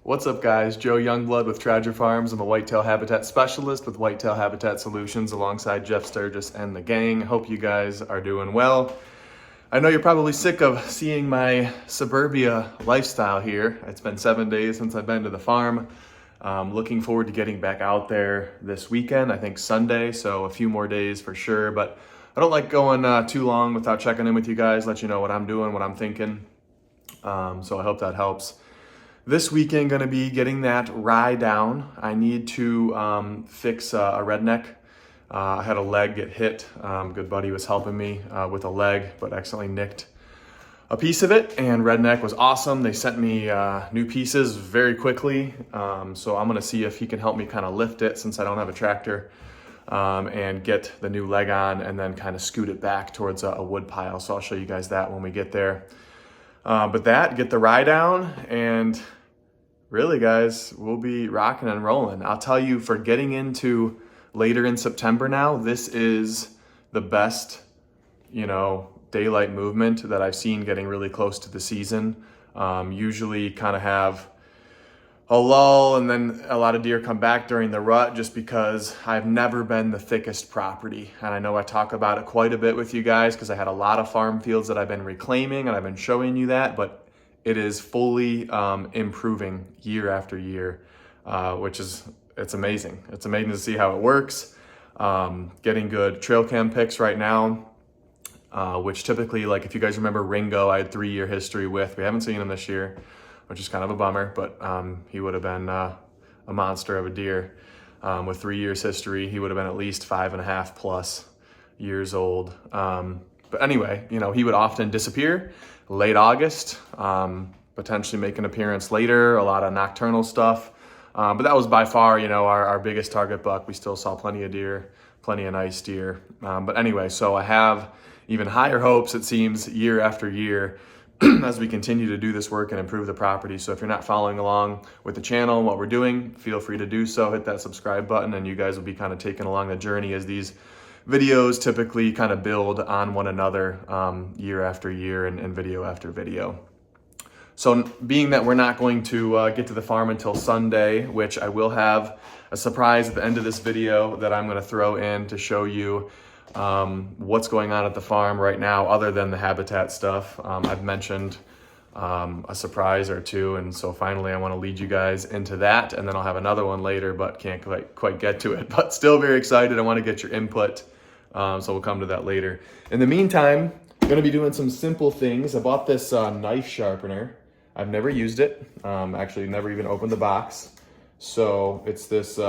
What's up, guys? Joe Youngblood with Tradger Farms. I'm a whitetail habitat specialist with Whitetail Habitat Solutions alongside Jeff Sturgis and the gang. Hope you guys are doing well. I know you're probably sick of seeing my suburbia lifestyle here. It's been 7 days since I've been to the farm. Looking forward to getting back out there this weekend, I think Sunday, so a few more days for sure. But I don't like going too long without checking in with you guys, let you know what I'm doing, what I'm thinking. So I hope that helps. This weekend, going to be getting that rye down. I need to fix a redneck. I had a leg get hit. Good buddy was helping me with a leg, but accidentally nicked a piece of it, and redneck was awesome. They sent me new pieces very quickly, so I'm going to see if he can help me kind of lift it since I don't have a tractor, and get the new leg on and then kind of scoot it back towards a wood pile. So I'll show you guys that when we get there. But get the rye down, and really, guys, we'll be rocking and rolling. I'll tell you, for getting into later in September now, this is the best, daylight movement that I've seen getting really close to the season. Usually kind of have a lull and then a lot of deer come back during the rut just because I've never been the thickest property. And I know I talk about it quite a bit with you guys because I had a lot of farm fields that I've been reclaiming and I've been showing you that, but it is fully improving year after year, it's amazing. It's amazing to see how it works. Getting good trail cam pics right now, which typically, like if you guys remember Ringo, I had 3-year history with. We haven't seen him this year, which is kind of a bummer, but he would have been a monster of a deer. With 3 years history, he would have been at least 5.5 plus years old. But anyway, he would often disappear late August, potentially make an appearance later, a lot of nocturnal stuff. But that was by far, our biggest target buck. We still saw plenty of deer, plenty of nice deer. But anyway, so I have even higher hopes, it seems, year after year as we continue to do this work and improve the property. So if you're not following along with the channel and what we're doing, feel free to do so. Hit that subscribe button and you guys will be kind of taken along the journey as these videos typically kind of build on one another year after year and video after video. So being that we're not going to get to the farm until Sunday, which I will have a surprise at the end of this video that I'm going to throw in to show you what's going on at the farm right now other than the habitat stuff. I've mentioned a surprise or two, and so finally I want to lead you guys into that, and then I'll have another one later, but can't quite get to it. But still very excited. I want to get your input. So we'll come to that later. In the meantime, I'm going to be doing some simple things. I bought this knife sharpener. I've never used it. Actually, never even opened the box. So it's this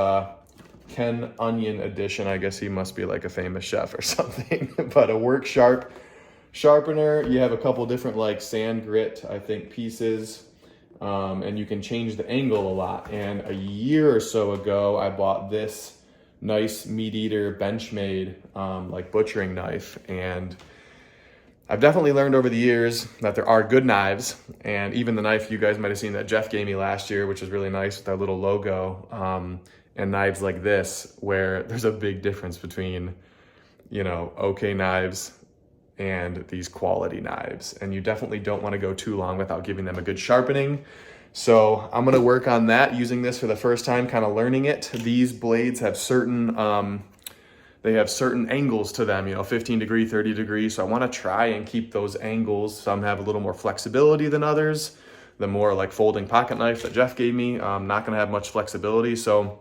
Ken Onion edition. I guess he must be like a famous chef or something. But a work sharp sharpener. You have a couple different like sand grit, I think, pieces. And you can change the angle a lot. And a year or so ago, I bought this nice meat eater Benchmade like butchering knife, and I've definitely learned over the years that there are good knives, and even the knife you guys might have seen that Jeff gave me last year, which is really nice with that little logo, and knives like this where there's a big difference between okay knives and these quality knives, and you definitely don't want to go too long without giving them a good sharpening. So I'm going to work on that, using this for the first time, kind of learning it. These blades have certain angles to them, 15 degree, 30 degrees. So I want to try and keep those angles. Some have a little more flexibility than others. The more like folding pocket knife that Jeff gave me, not going to have much flexibility. So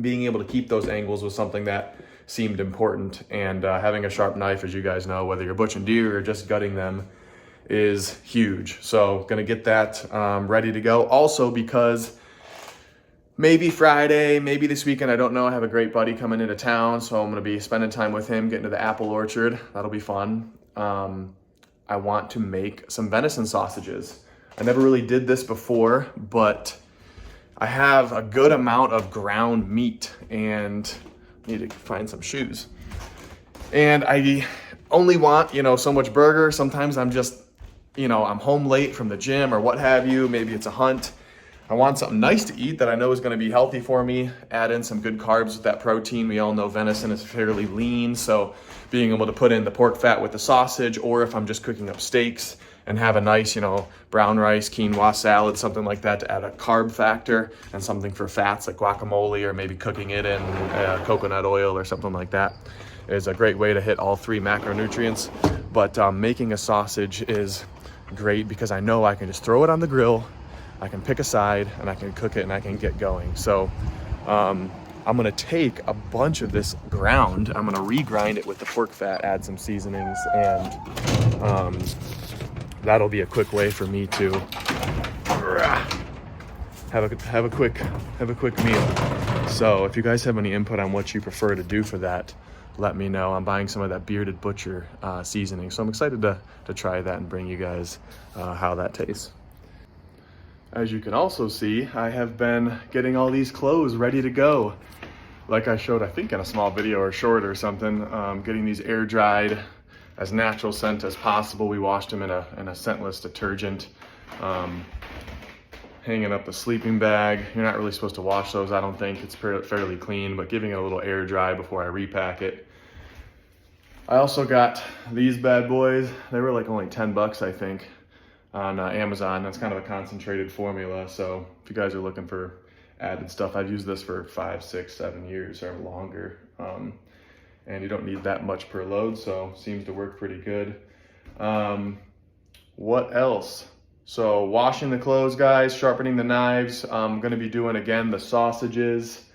being able to keep those angles was something that seemed important. And having a sharp knife, as you guys know, whether you're butchering deer or just gutting them, is huge. So gonna get that ready to go. Also because maybe Friday, maybe this weekend, I don't know, I have a great buddy coming into town, so I'm gonna be spending time with him, getting to the apple orchard. That'll be fun. I want to make some venison sausages. I never really did this before, but I have a good amount of ground meat and need to find some shoes. And I only want, so much burger. Sometimes I'm just, I'm home late from the gym or what have you. Maybe it's a hunt. I want something nice to eat that I know is going to be healthy for me. Add in some good carbs with that protein. We all know venison is fairly lean, so being able to put in the pork fat with the sausage, or if I'm just cooking up steaks, and have a nice, brown rice, quinoa salad, something like that to add a carb factor, and something for fats like guacamole, or maybe cooking it in coconut oil or something like that is a great way to hit all 3 macronutrients. But making a sausage is great because I know I can just throw it on the grill, I can pick a side, and I can cook it and I can get going. So I'm gonna take a bunch of this ground, I'm gonna regrind it with the pork fat, add some seasonings, and that'll be a quick way for me to have a quick meal. So if you guys have any input on what you prefer to do for that, let me know. I'm buying some of that Bearded Butcher seasoning, so I'm excited to try that and bring you guys how that tastes. As you can also see, I have been getting all these clothes ready to go. Like I showed, I think in a small video or short or something, getting these air dried as natural scent as possible. We washed them in a scentless detergent. Hanging up the sleeping bag. You're not really supposed to wash those, I don't think. It's fairly clean, but giving it a little air dry before I repack it. I also got these bad boys. They were like only 10 bucks, I think, on Amazon. That's kind of a concentrated formula. So if you guys are looking for added stuff, I've used this for 5, 6, 7 years or longer. And you don't need that much per load, so seems to work pretty good. What else? So washing the clothes, guys, sharpening the knives. I'm gonna be doing again the sausages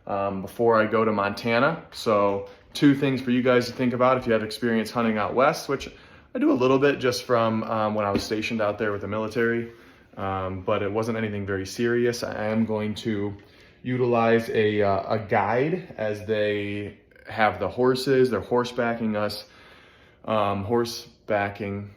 before I go to Montana. So 2 things for you guys to think about if you have experience hunting out west, which I do a little bit just from when I was stationed out there with the military, but it wasn't anything very serious. I am going to utilize a guide as they have the horses. They're horsebacking us, horsebacking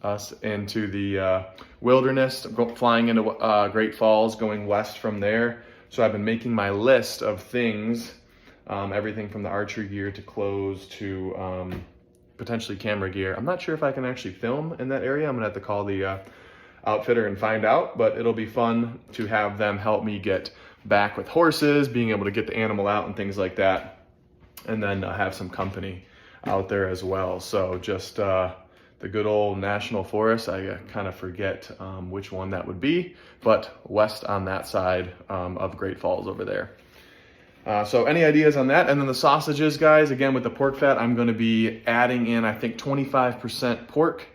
us into the wilderness, flying into Great Falls, going west from there. So I've been making my list of things, everything from the archery gear to clothes to potentially camera gear. I'm not sure if I can actually film in that area. I'm gonna have to call the outfitter and find out, but it'll be fun to have them help me get back with horses, being able to get the animal out and things like that, and then have some company out there as well. So just the good old national forest, I kind of forget which one that would be, but west on that side of Great Falls over there. So any ideas on that? And then the sausages, guys, again with the pork fat, I'm going to be adding in, I think, 25% pork.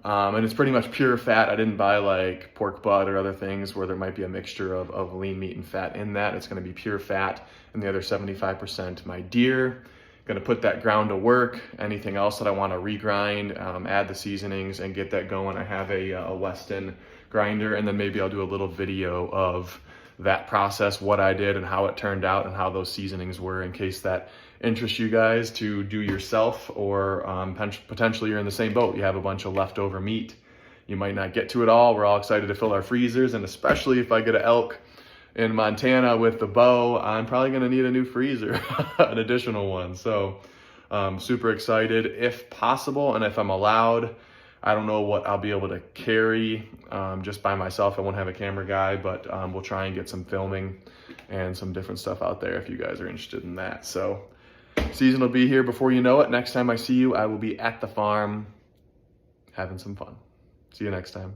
And it's pretty much pure fat. I didn't buy like pork butt or other things where there might be a mixture of lean meat and fat in that. It's going to be pure fat, and the other 75% my deer. Going to put that ground to work. Anything else that I want to regrind, add the seasonings and get that going. I have a Weston grinder, and then maybe I'll do a little video of that process, what I did and how it turned out and how those seasonings were, in case that interests you guys to do yourself, or potentially you're in the same boat. You have a bunch of leftover meat. You might not get to it all. We're all excited to fill our freezers, and especially if I get an elk in Montana with the bow, I'm probably gonna need a new freezer, an additional one. So super excited if possible, and if I'm allowed. I don't know what I'll be able to carry just by myself. I won't have a camera guy, but we'll try and get some filming and some different stuff out there if you guys are interested in that. So season will be here before you know it. Next time I see you, I will be at the farm having some fun. See you next time.